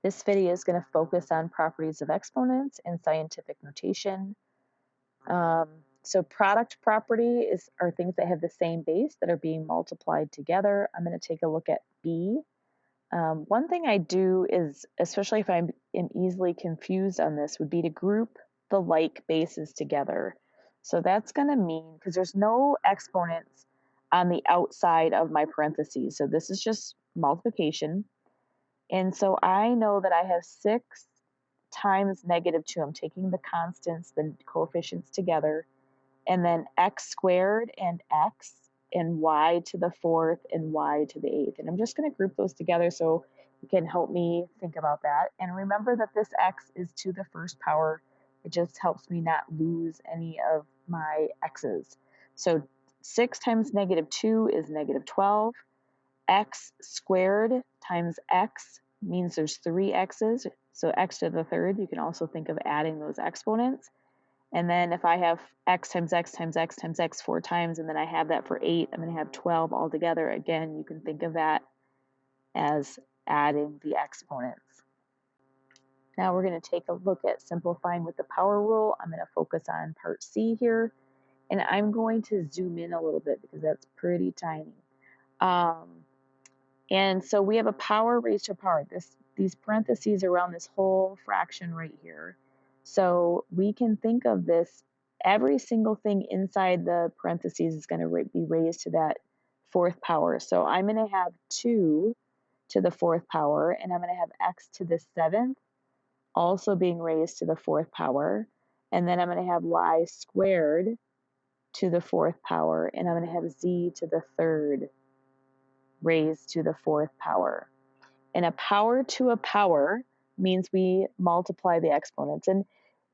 This video is going to focus on properties of exponents and scientific notation. So product property are things that have the same base that are being multiplied together. I'm going to take a look at B. One thing I do is, especially if I am easily confused on this, would be to group the like bases together. So that's going to mean, because there's no exponents on the outside of my parentheses, so this is just multiplication. And so I know that I have 6 times -2. I'm taking the constants, the coefficients together, and then x squared and x and y to the 4th and y to the 8th. And I'm just going to group those together so it can help me think about that. And remember that this x is to the first power. It just helps me not lose any of my x's. So 6 times -2 is -12. X squared times x means there's 3 x's, so x to the 3rd. You can also think of adding those exponents. And then if I have x times x times x times x 4 times, and then I have that for 8, I'm going to have 12 altogether. Again, you can think of that as adding the exponents. Now we're going to take a look at simplifying with the power rule. I'm going to focus on part C here, and I'm going to zoom in a little bit because that's pretty tiny. And so we have a power raised to a power. These parentheses around this whole fraction right here. So we can think of this, every single thing inside the parentheses is going to be raised to that 4th power. So I'm going to have 2 to the 4th power, and I'm going to have x to the 7th also being raised to the 4th power. And then I'm going to have y squared to the 4th power, and I'm going to have z to the 3rd raised to the 4th power. And a power to a power means we multiply the exponents. And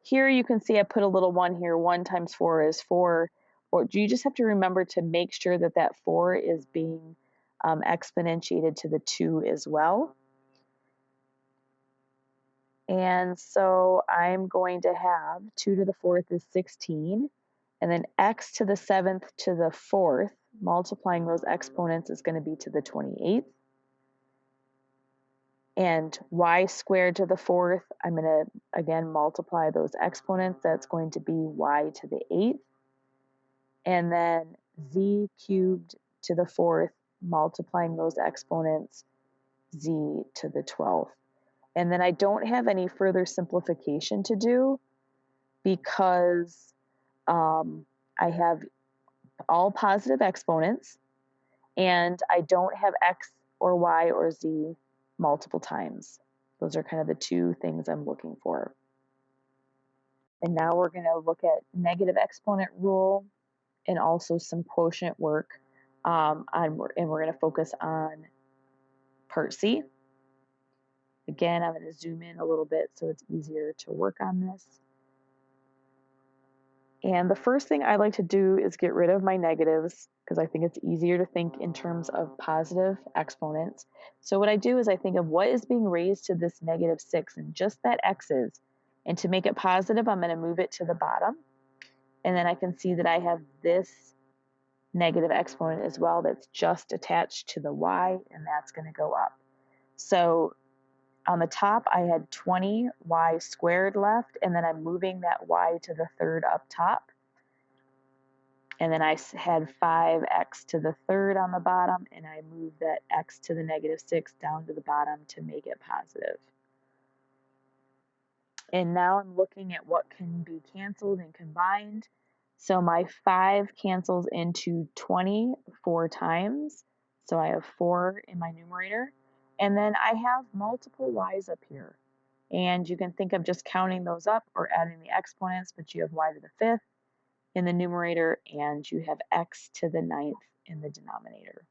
here you can see I put a little 1 here. 1 times 4 is 4. Or you just have to remember to make sure that that 4 is being exponentiated to the 2 as well. And so I'm going to have 2 to the 4th is 16. And then x to the 7th to the 4th, multiplying those exponents, is going to be to the 28th. And y squared to the 4th, I'm going to, again, multiply those exponents. That's going to be y to the 8th. And then z cubed to the 4th, multiplying those exponents, z to the 12th. And then I don't have any further simplification to do because I have all positive exponents, and I don't have x or y or z multiple times. Those are kind of the 2 things I'm looking for. And now we're going to look at negative exponent rule and also some quotient work. And we're going to focus on part C. Again, I'm going to zoom in a little bit so it's easier to work on this. And the first thing I like to do is get rid of my negatives because I think it's easier to think in terms of positive exponents. So what I do is I think of what is being raised to this -6 and just that x's. And to make it positive, I'm going to move it to the bottom. And then I can see that I have this negative exponent as well that's just attached to the y, and that's going to go up. So on the top, I had 20y squared left, and then I'm moving that y to the 3rd up top. And then I had 5x to the 3rd on the bottom, and I moved that x to the -6 down to the bottom to make it positive. And now I'm looking at what can be canceled and combined. So my 5 cancels into 20 4 times. So I have 4 in my numerator. And then I have multiple y's up here. And you can think of just counting those up or adding the exponents, but you have y to the 5th in the numerator, and you have x to the 9th in the denominator.